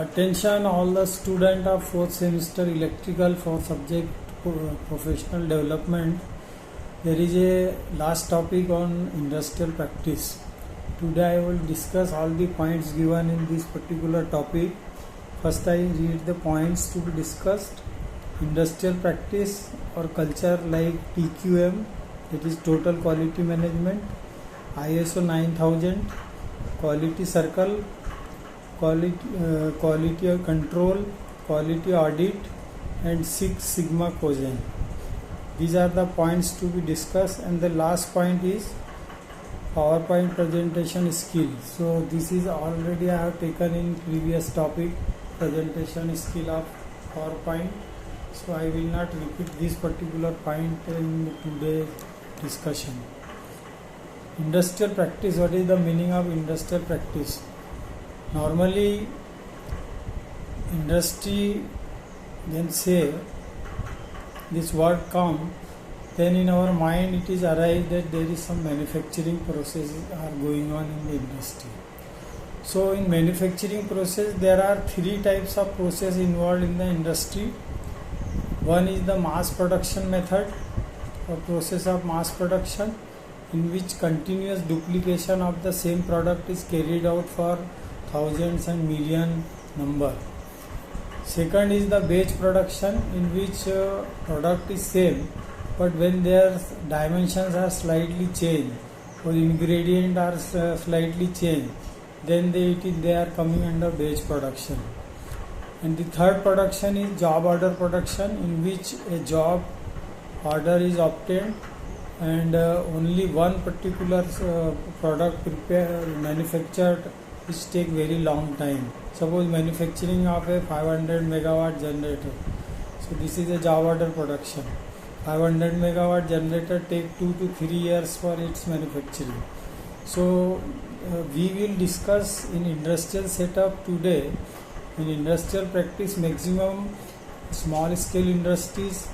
Attention all the student of 4th semester electrical for subject professional development. There is a last topic on industrial practice. Today I will discuss all the points given in this particular topic. First I read the points to be discussed. Industrial practice or culture like TQM, that is total quality management, ISO 9000, quality circle, quality control, quality audit, and Six Sigma quotient. These are the points to be discussed, and the last point is PowerPoint presentation skill. So this is already I have taken in previous topic, presentation skill of PowerPoint. So I will not repeat this particular point in today's discussion. Industrial practice. What is the meaning of industrial practice? Normally, industry, when say this word come, then in our mind it is arrived that there is some manufacturing processes are going on in the industry. So in manufacturing process there are three types of process involved in the industry. One is the mass production method or process of mass production, in which continuous duplication of the same product is carried out for thousands and million number. Second is the batch production, in which product is same, but when their dimensions are slightly changed or ingredient are slightly changed, then they are coming under batch production. And the third production is job order production, in which a job order is obtained and only one particular product manufactured, which take very long time. Suppose manufacturing of a 500 megawatt generator. So this is a job order production. 500 megawatt generator take 2 to 3 years for its manufacturing. So we will discuss in industrial setup today. In industrial practice, maximum small scale industries,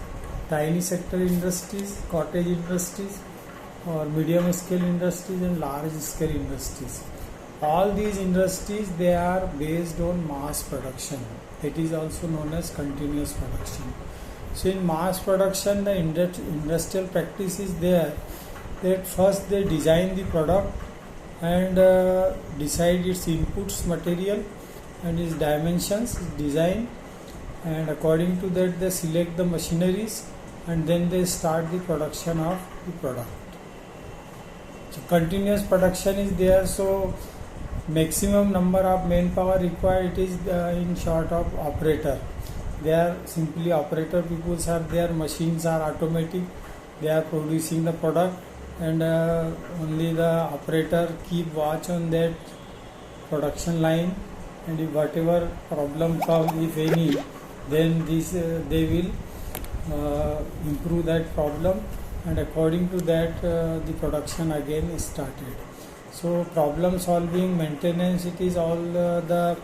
tiny sector industries, cottage industries, or medium scale industries and large scale industries. All these industries, they are based on mass production. It is also known as continuous production. So in mass production, the industrial practice is there that first they design the product and decide its inputs material and its dimensions, design, and according to that they select the machineries and then they start the production of the product. So continuous production is there, so maximum number of manpower required, it is in short of operator. They are simply operator people are there, machines are automatic, they are producing the product, and only the operator keep watch on that production line, and if whatever problem comes, if any, then this they will improve that problem, and according to that the production again is started. So problem solving, maintenance, it is all the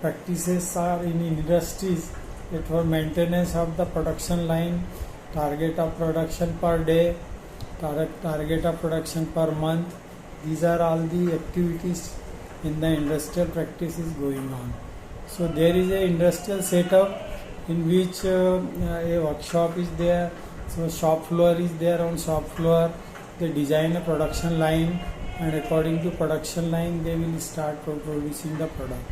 practices are in industries that for maintenance of the production line, target of production per day, target of production per month. These are all the activities in the industrial practice is going on. So there is a industrial setup in which a workshop is there. So shop floor is there. On shop floor they design a production line, and according to production line they will start producing the product.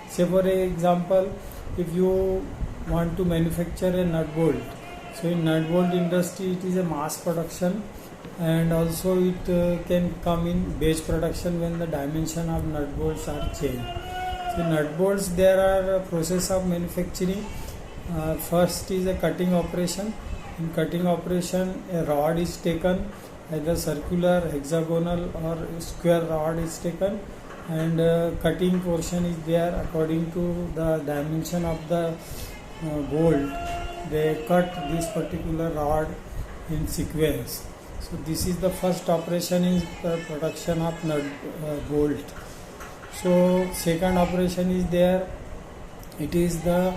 Say for example, if you want to manufacture a nut bolt, so in nut bolt industry it is a mass production, and also it can come in batch production when the dimension of nut bolts are changed. So nut bolts, there are a process of manufacturing. First is a cutting operation. In cutting operation, a rod is taken, either circular, hexagonal or square rod is taken, and cutting portion is there. According to the dimension of the bolt, they cut this particular rod in sequence. So this is the first operation is the production of nut bolt. So second operation is there, it is the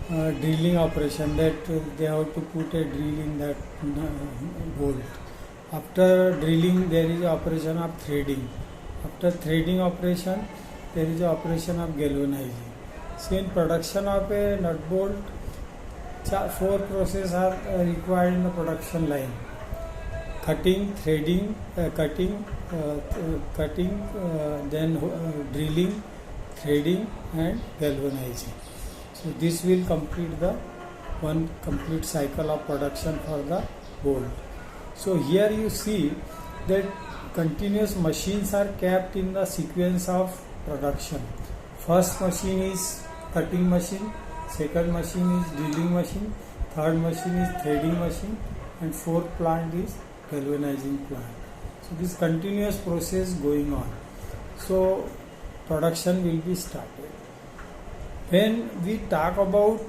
drilling operation, that they have to put a drill in that bolt. After drilling there is operation of threading. After threading operation there is operation of galvanizing. So in production of a nut bolt, four processes are required in the production line: cutting, threading, then drilling, threading, and galvanizing. So this will complete the one complete cycle of production for the bolt. So here you see that continuous machines are kept in the sequence of production. First machine is cutting machine, second machine is drilling machine, third machine is threading machine, and fourth plant is galvanizing plant. So this continuous process going on. So production will be started. When we talk about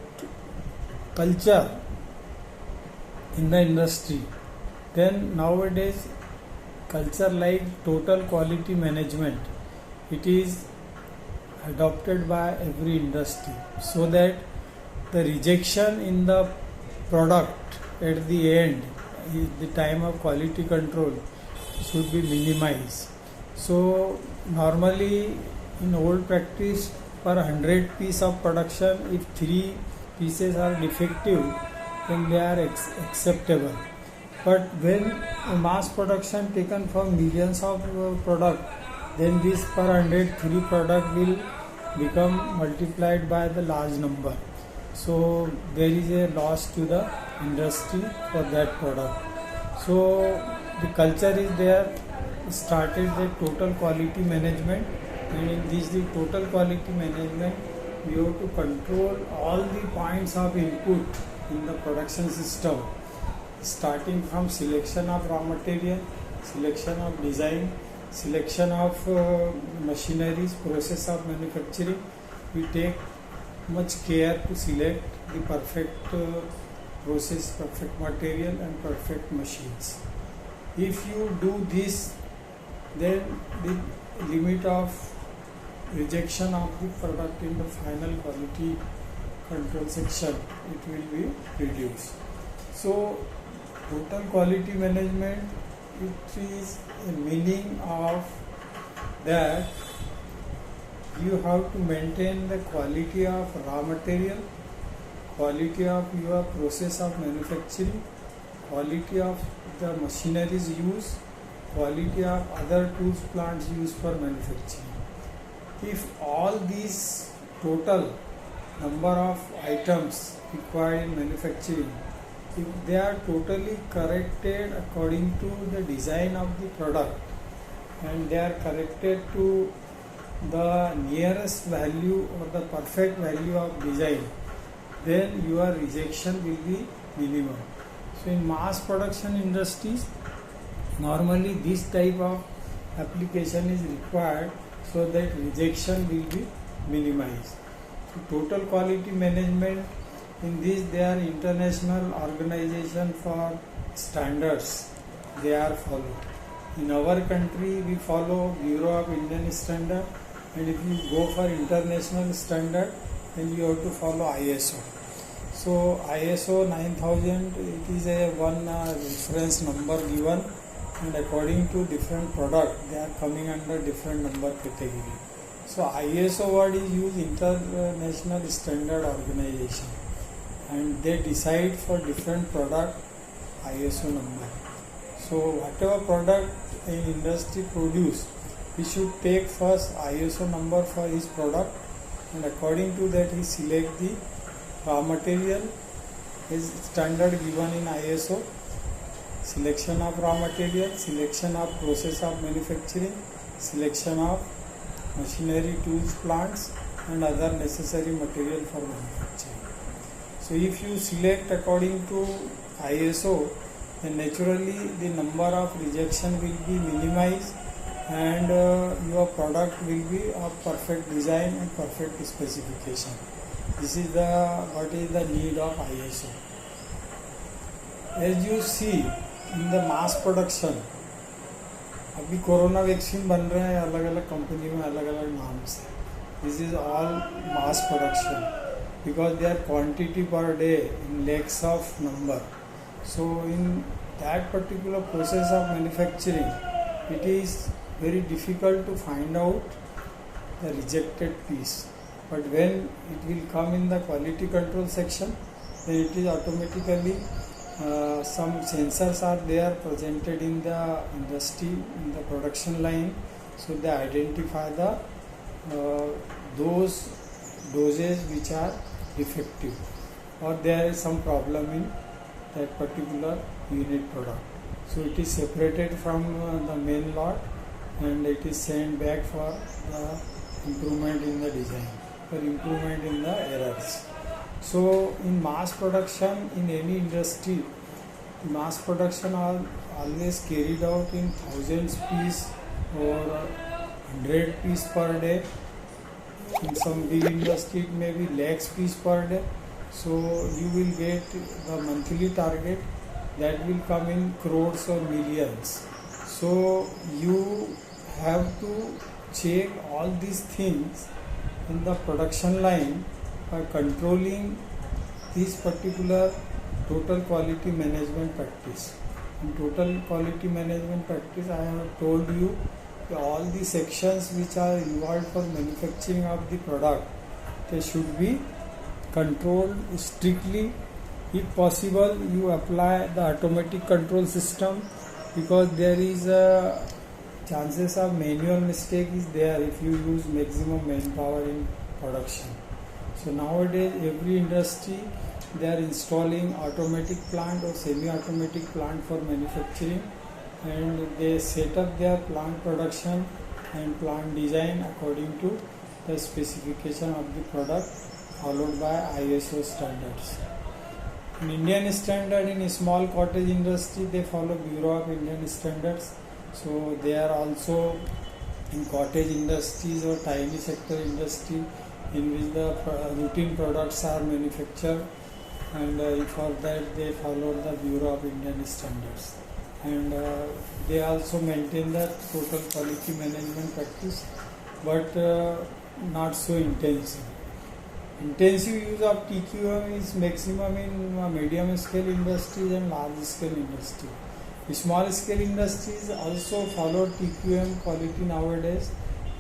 culture in the industry, then nowadays culture like total quality management, it is adopted by every industry, so that the rejection in the product at the end, the time of quality control, should be minimized. So normally in old practice, per 100 piece of production, if 3 pieces are defective, then they are acceptable. But when a mass production taken from millions of product, then this per 103 product will become multiplied by the large number. So there is a loss to the industry for that product. So the culture is there, started the total quality management, and in this the total quality management, we have to control all the points of input in the production system, starting from selection of raw material, selection of design, selection of machineries, process of manufacturing. We take much care to select the perfect process, perfect material, and perfect machines. If you do this, then the limit of rejection of the product in the final quality control section, it will be reduced. So total quality management, it is a meaning of that you have to maintain the quality of raw material, quality of your process of manufacturing, quality of the machineries used, quality of other tools plants used for manufacturing. If all these total number of items required in manufacturing, if they are totally corrected according to the design of the product, and they are corrected to the nearest value or the perfect value of design, then your rejection will be minimum. So in mass production industries, normally this type of application is required, so that rejection will be minimized. So total quality management, in this there are international organization for standards, they are followed. In our country we follow Bureau of Indian Standard, and if you go for international standard, then you have to follow ISO. So ISO 9000, it is a one reference number given, and according to different product, they are coming under different number category. So ISO word is used, International Standard Organization, and they decide for different product ISO number. So whatever product in industry produce, he should take first ISO number for his product, and according to that he select the raw material, his standard given in ISO, selection of raw material, selection of process of manufacturing, selection of machinery, tools, plants, and other necessary material for manufacturing. So if you select according to ISO, then naturally the number of rejection will be minimized, and your product will be of perfect design and perfect specification. This is what is the need of ISO. As you see in the mass production, अभी corona vaccine बन रहे हैं अलग अलग company में अलग अलग नाम से. This is all mass production because their quantity per day in lakhs of number. So in that particular process of manufacturing, it is very difficult to find out the rejected piece. but when it will come in the quality control section, then it is automatically some sensors are there presented in the industry, in the production line, so they identify the those doses which are defective or there is some problem in that particular unit product. So it is separated from the main lot and it is sent back for the improvement in the design, for improvement in the errors. So in mass production, in any industry, mass production are always carried out in thousands piece or 100 piece per day. In some big industry it may be lakhs piece per day. So you will get the monthly target that will come in crores or millions. So you have to check all these things in the production line by controlling this particular total quality management practice. In total quality management practice, I have told you all the sections which are involved for manufacturing of the product, they should be controlled strictly. If possible, you apply the automatic control system, because there is a chances of manual mistake is there if you use maximum manpower in production. So nowadays every industry they are installing automatic plant or semi-automatic plant for manufacturing, and they set up their plant production and plant design according to the specification of the product followed by ISO standards. In Indian standard, in a small cottage industry, they follow Bureau of Indian Standards. So they are also in cottage industries or tiny sector industry in which the routine products are manufactured, and for that they follow the Bureau of Indian Standards. And they also maintain the total quality management practice, but not so intensive. Intensive use of TQM is maximum in medium scale industries and large scale industry. Small scale industries also follow TQM quality nowadays,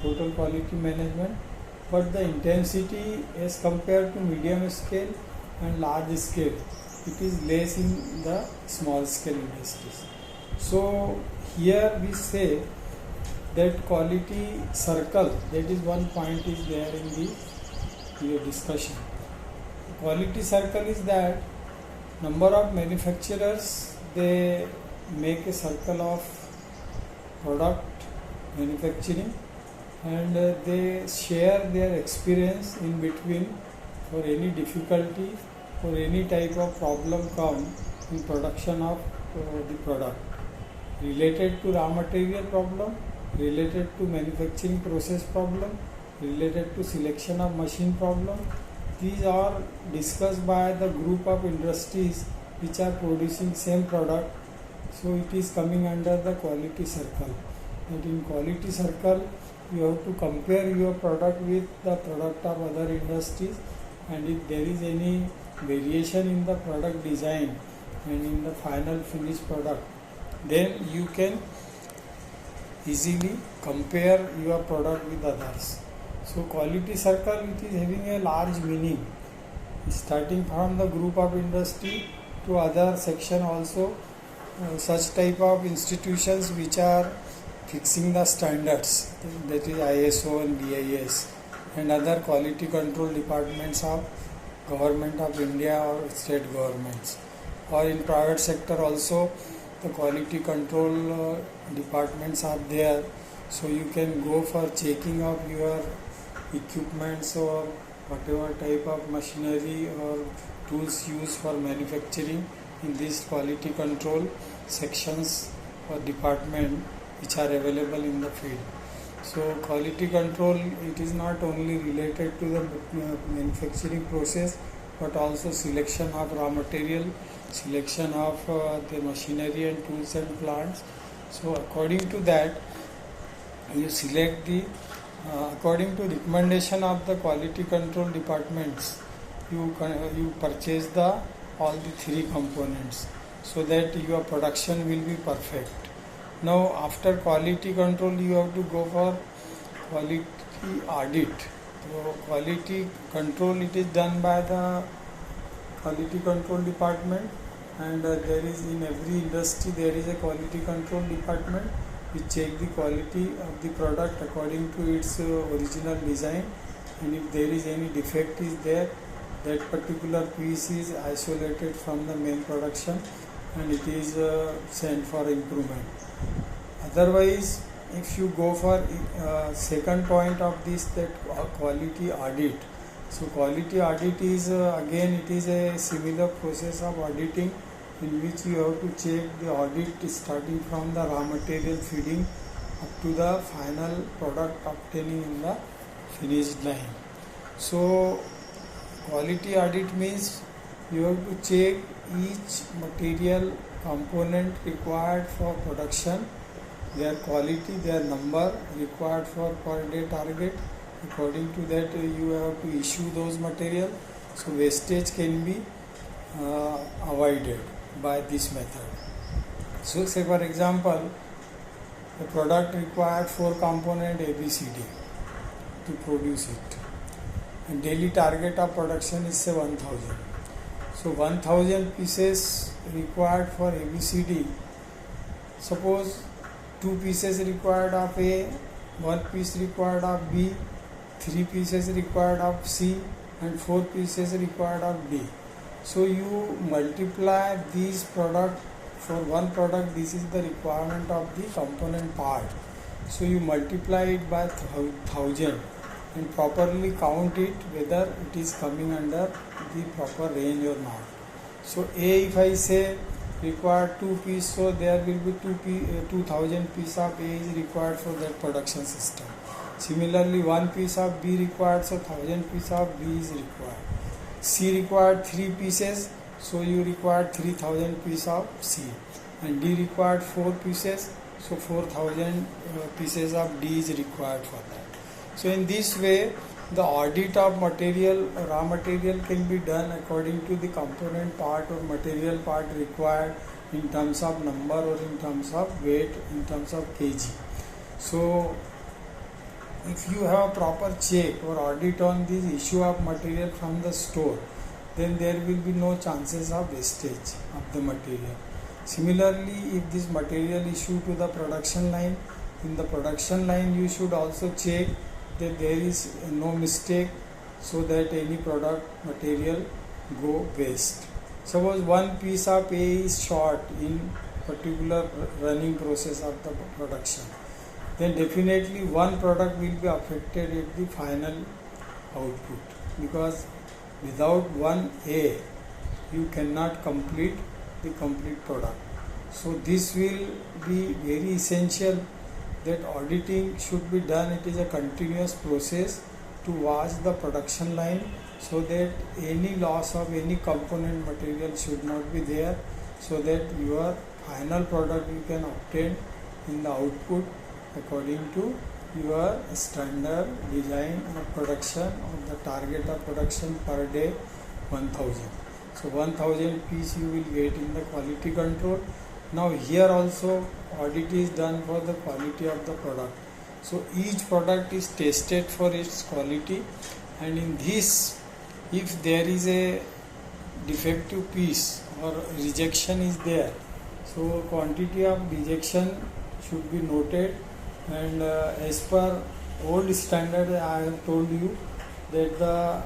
total quality management, but the intensity as compared to medium scale and large scale, it is less in the small scale industries. So here we say that quality circle, that is one point is there in the discussion. Quality circle is that number of manufacturers, they make a circle of product manufacturing, and they share their experience in between for any difficulty or any type of problem come in production of the product, related to raw material problem, related to manufacturing process problem, related to selection of machine problem. These are discussed by the group of industries which are producing same product. So it is coming under the quality circle. And in quality circle, you have to compare your product with the product of other industries, and if there is any variation in the product design and in the final finished product, then you can easily compare your product with others. So quality circle, it is having a large meaning, starting from the group of industry to other section also. Such type of institutions which are fixing the standards, that is ISO and BIS, and other quality control departments of Government of India or state governments, or in private sector also the quality control departments are there. So you can go for checking of your equipments or whatever type of machinery or tools used for manufacturing in these quality control sections or department which are available in the field. So quality control, it is not only related to the manufacturing process, but also selection of raw material, selection of the machinery and tools and plants. So according to that, you select the according to recommendation of the quality control departments, you purchase the all the three components, so that your production will be perfect. Now after quality control, you have to go for quality audit. So quality control, it is done by the quality control department, and there is in every industry there is a quality control department which check the quality of the product according to its original design, and if there is any defect is there, that particular piece is isolated from the main production and it is sent for improvement. Otherwise, if you go for second point of this, that quality audit. So quality audit is again it is a similar process of auditing in which you have to check the audit starting from the raw material feeding up to the final product obtaining in the finished line. So quality audit means you have to check each material component required for production, their quality, their number required for per day target. According to that, you have to issue those material, so wastage can be avoided by this method. So say for example, the product required 4 component ABCD to produce it, and daily target of production is say 1000. So 1000 pieces required for ABCD. Suppose 2 pieces required of A, 1 piece required of B, 3 pieces required of C, and 4 pieces required of D. So you multiply these product. For one product, this is the requirement of the component part. So you multiply it by 1000 and properly count it whether it is coming under the proper range or not. So A, if I say required 2 piece, so there will be 2000 piece of A is required for that production system. Similarly, 1 piece of B required, so 1000 piece of B is required. C required 3 pieces, so you required 3000 piece of C, and D required 4 pieces, so 4000 pieces of D is required for that. So in this way, the audit of material, raw material can be done according to the component part or material part required in terms of number or in terms of weight, in terms of kg. So if you have a proper check or audit on this issue of material from the store, then there will be no chances of wastage of the material. Similarly, if this material issue to the production line, in the production line you should also check that there is no mistake, so that any product material go waste. Suppose 1 piece of A is short in particular running process of the production, then definitely one product will be affected at the final output, because without one A you cannot complete the complete product. So this will be very essential that auditing should be done. It is a continuous process to watch the production line, so that any loss of any component material should not be there, so that your final product you can obtain in the output according to your standard design of production of the target of production per day 1000. So 1000 piece you will get in the quality control. Now here also audit is done for the quality of the product. So each product is tested for its quality, and in this, if there is a defective piece or rejection is there, so quantity of rejection should be noted, and as per old standard I have told you that the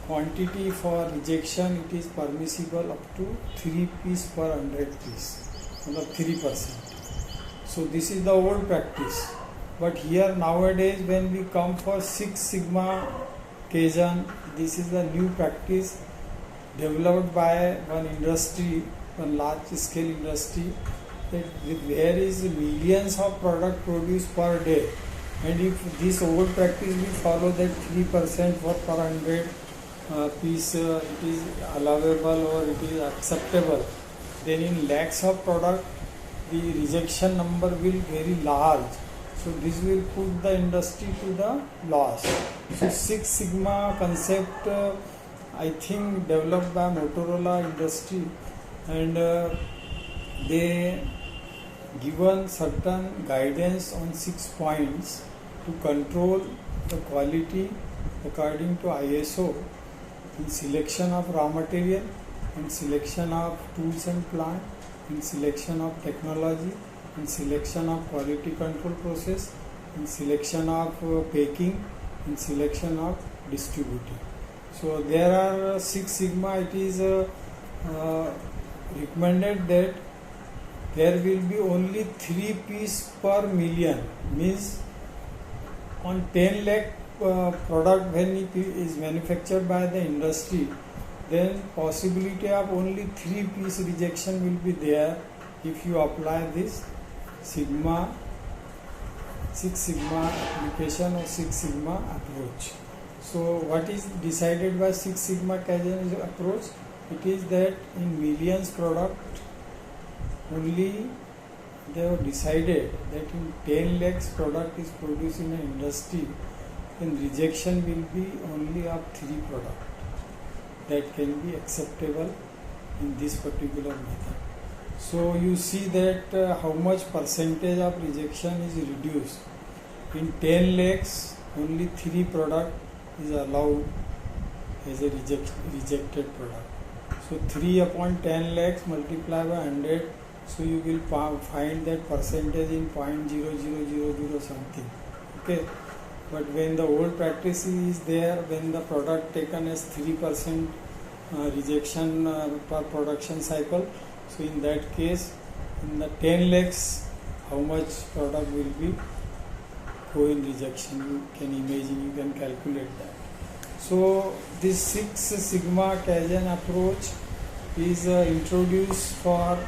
quantity for rejection, it is permissible up to 3 piece per 100 piece, 3%. So this is the old practice, but here nowadays when we come for 6 sigma Kaizen, this is the new practice developed by one industry, one large scale industry, that there is millions of product produced per day, and if this old practice we follow, that 3% for per 100 piece it is allowable or it is acceptable, then in lakhs of product the rejection number will very large. So this will put the industry to the loss. So 6 sigma concept I think developed by Motorola industry, and they given certain guidance on 6 points to control the quality according to ISO in selection of raw material, in selection of tools and plant, in selection of technology, in selection of quality control process, in selection of packing, in selection of distributing. So there are 6 sigma. It is recommended that there will be only 3 pieces per million, means on 10 lakh product when it is manufactured by the industry, then possibility of only 3 piece rejection will be there if you apply this sigma 6 sigma application or 6 sigma approach. So what is decided by 6 sigma Kaizen approach? It is that in millions product only they have decided that in 10 lakhs product is produced in an industry, then rejection will be only of 3 products that can be acceptable in this particular method. So you see that how much percentage of rejection is reduced. In 10 lakhs only 3 product is allowed as a rejected product. So 3 upon 10 lakhs multiplied by 100, so you will find that percentage in 0.0000 something. Okay, but when the old practice is there, when the product taken as 3% rejection per production cycle, so in that case in the 10 lakhs how much product will be go in rejection, you can imagine, you can calculate that. So this 6 sigma Kaizen approach is introduced for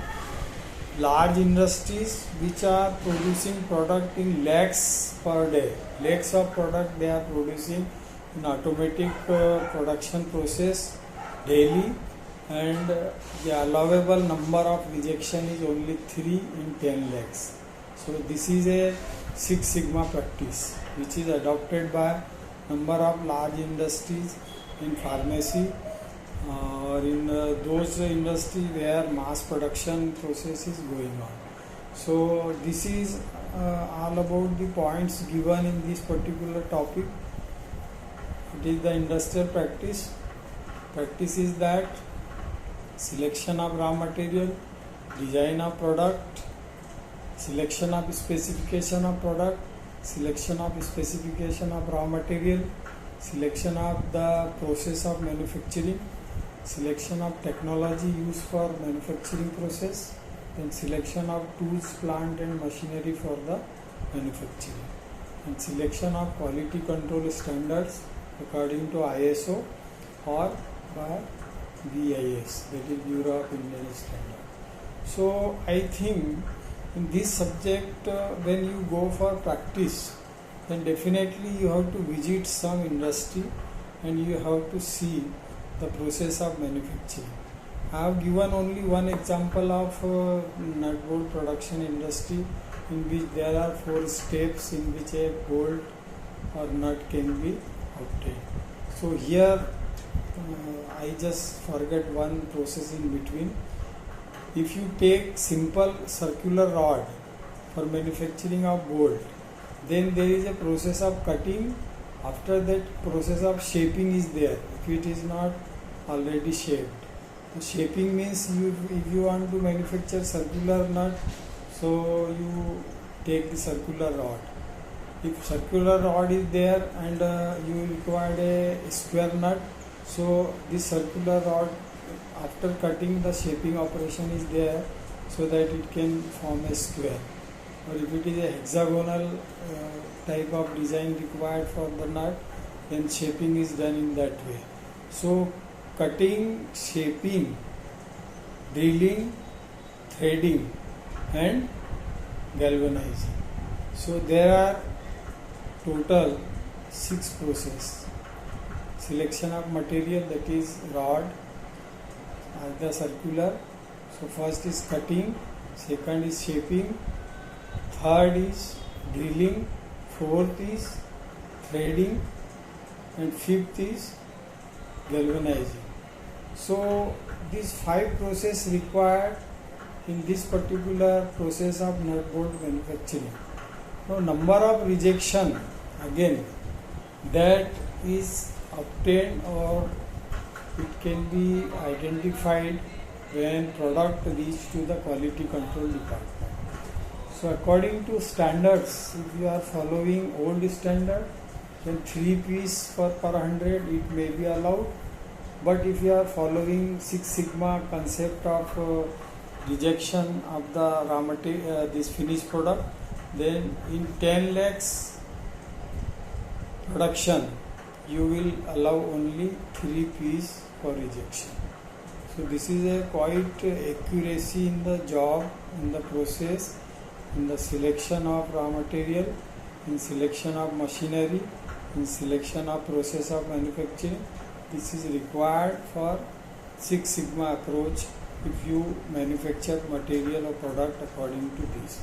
large industries which are producing product in lakhs per day. Lakhs of product they are producing in automatic production process daily, and the allowable number of rejection is only 3 in 10 lakhs. So this is a 6 sigma practice which is adopted by number of large industries in pharmacy or in those industries where mass production process is going on. So this is all about the points given in this particular topic. It is the industrial practice. Practice is that selection of raw material, design of product, selection of specification of product, selection of specification of raw material, selection of the process of manufacturing, selection of technology used for manufacturing process, then selection of tools, plant and machinery for the manufacturing, and selection of quality control standards according to ISO or by BIS, that is Bureau of Indian Standard. So I think in this subject when you go for practice, then definitely you have to visit some industry and you have to see the process of manufacturing. I have given only one example of nut bolt production industry in which there are 4 steps in which a bolt or nut can be obtained. So here I just forget one process in between. If you take simple circular rod for manufacturing of bolt, then there is a process of cutting. After that process of shaping is there if it is not already shaped. The shaping means if you want to manufacture circular nut, so you take the circular rod. If circular rod is there and you require a square nut, so this circular rod, after cutting, the shaping operation is there so that it can form a square. Or if it is a hexagonal type of design required for the nut, then shaping is done in that way. So cutting, shaping, drilling, threading and galvanizing. So there are total 6 processes. Selection of material, that is rod, either circular. So first is cutting, second is shaping, third is drilling, fourth is threading and fifth is galvanizing. So these 5 processes required in this particular process of nut bolt manufacturing. Now number of rejection, again, that is obtained or it can be identified when product reach to the quality control department. So according to standards, if you are following old standard, then 3 piece per 100 it may be allowed. But if you are following Six Sigma concept of rejection of the raw material, this finished product, then in 10 lakhs production you will allow only 3 piece for rejection. So this is a quite accuracy in the job, in the process, in the selection of raw material, in selection of machinery, in selection of process of manufacturing. This is required for Six Sigma approach if you manufacture material or product according to this.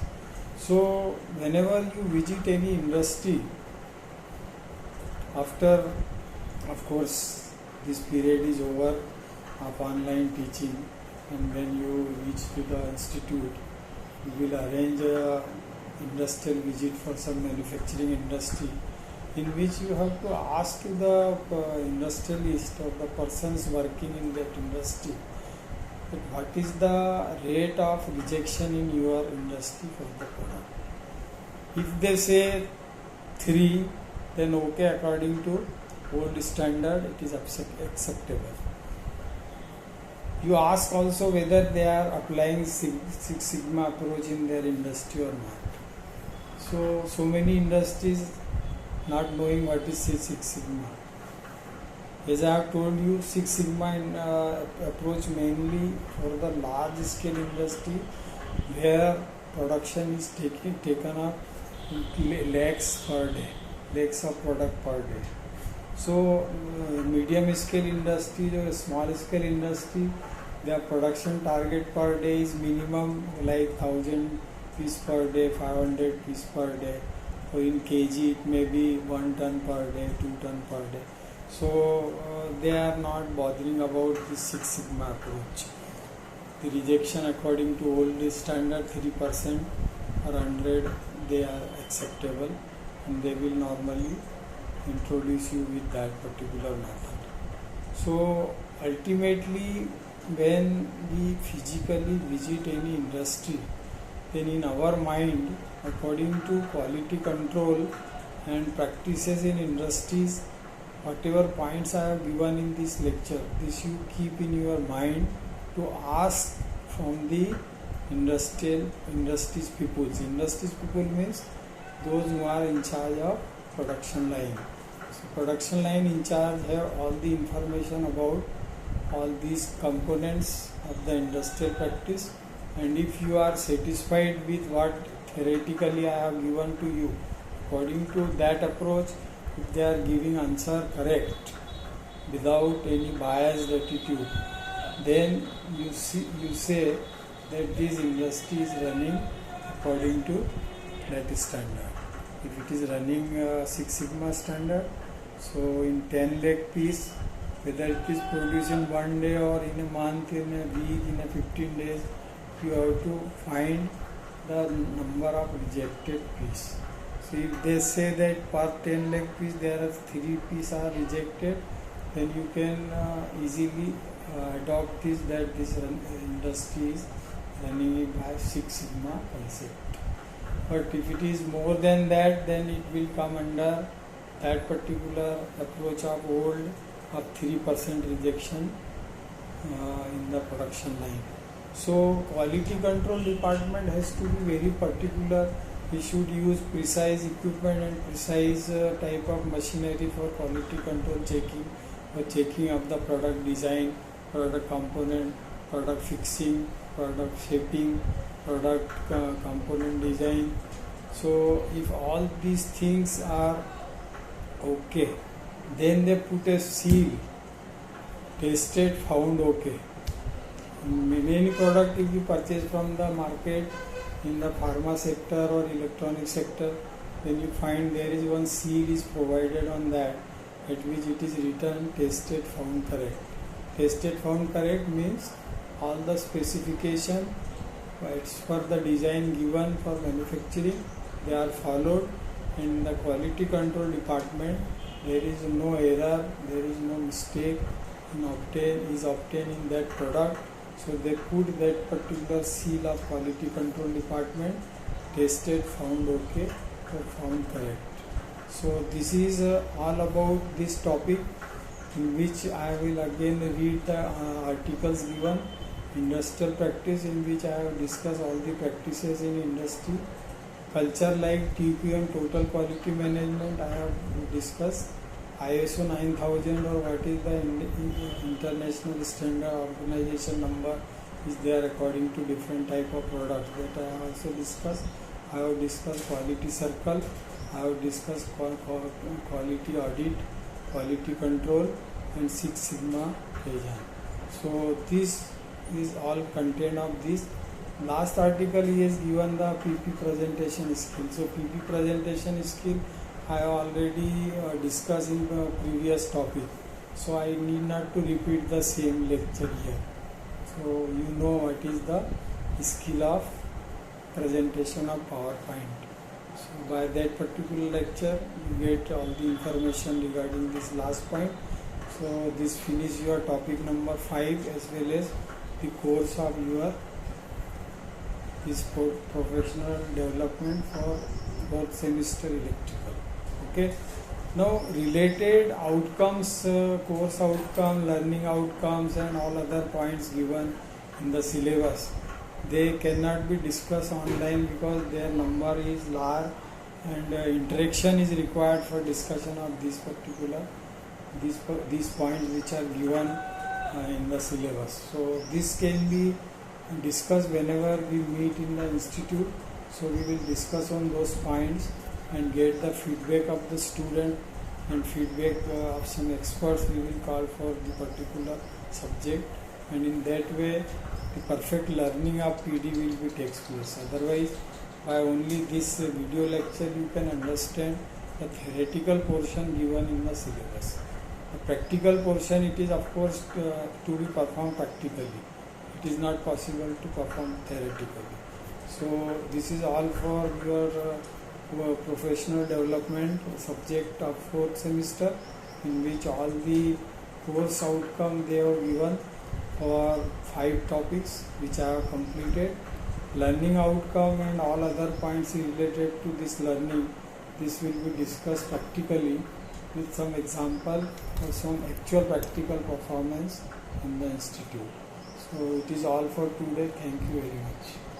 So whenever you visit any industry, after of course this period is over of online teaching, and when you reach to the institute, you will arrange a industrial visit for some manufacturing industry, in which you have to ask the industrialist or the persons working in that industry that what is the rate of rejection in your industry for the product. If they say 3, then okay, according to old standard it is acceptable. You ask also whether they are applying Six Sigma approach in their industry or not. So many industries not knowing what is Six Sigma. As I have told you, Six Sigma approach mainly for the large scale industry where production is taken up lakhs per day, lakhs of product per day. So medium scale industry or small scale industry, their production target per day is minimum like 1000 piece per day, 500 piece per day. Or in kg it may be 1 ton per day, 2 ton per day. So they are not bothering about the Six Sigma approach. The rejection according to old standard 3% or 100 they are acceptable, and they will normally introduce you with that particular method. So ultimately when we physically visit any industry, then in our mind, according to quality control and practices in industries, whatever points I have given in this lecture, this you keep in your mind to ask from the industries people. Industries people means those who are in charge of production line. So production line in charge have all the information about all these components of the industrial practice, and if you are satisfied with what theoretically I have given to you, according to that approach, if they are giving answer correct without any biased attitude, then you say that this industry is running according to that standard. If it is running Six Sigma standard, so in 10 lakh piece, whether it is produced in 1 day or in a month, in a week, in a 15 days, you have to find the number of rejected piece. So if they say that per 10 lakh piece there are 3 pieces are rejected, then you can easily adopt this, that this industry is running by Six Sigma concept. But if it is more than that, then it will come under that particular approach of old of 3% rejection in the production line. So quality control department has to be very particular. We should use precise equipment and precise type of machinery for quality control checking, or checking of the product design, product component, product fixing, product shaping, product component design. So if all these things are okay, then they put a seal, tested, found okay. In many product if you purchase from the market in the pharma sector or electronic sector, then you find there is one seal is provided on that, at which it is written tested, found correct. Tested, found correct means all the specification as per the design given for manufacturing, they are followed, and the quality control department there is no error, there is no mistake is obtained in that product. So they put that particular seal of quality control department, tested, found okay or found correct. So this is all about this topic, in which I will again read the articles given. Industrial practice, in which I have discussed all the practices in industry. Culture like TQM, total quality management, I have discussed. ISO 9000, or what is the international standard organization number is there according to different type of products, that I have also discussed. I have discussed quality circle, I have discussed quality audit, quality control, and Six Sigma Kaizen. So this is all content of this. Last article is given the PP presentation skill. So PP presentation skill I have already discussed in the previous topic, so I need not to repeat the same lecture here. So you know what is the skill of presentation of PowerPoint. So by that particular lecture you get all the information regarding this last point. So this finish your topic number 5 as well as the course of your this professional development for both semester electrical. Okay. Now related outcomes, course outcome, learning outcomes, and all other points given in the syllabus, they cannot be discussed online because their number is large, and interaction is required for discussion of this particular these points which are given in the syllabus. So this can be discussed whenever we meet in the institute. So we will discuss on those points and get the feedback of the student and feedback of some experts we will call for the particular subject, and in that way the perfect learning of PD will be takes place. Otherwise, by only this video lecture you can understand the theoretical portion given in the syllabus. The practical portion, it is of course to be performed practically. It is not possible to perform theoretically. So this is all for your professional development subject of 4th semester, in which all the course outcome they have given for 5 topics which I have completed. Learning outcome and all other points related to this learning, this will be discussed practically with some example or some actual practical performance in the institute. So it is all for today. Thank you very much.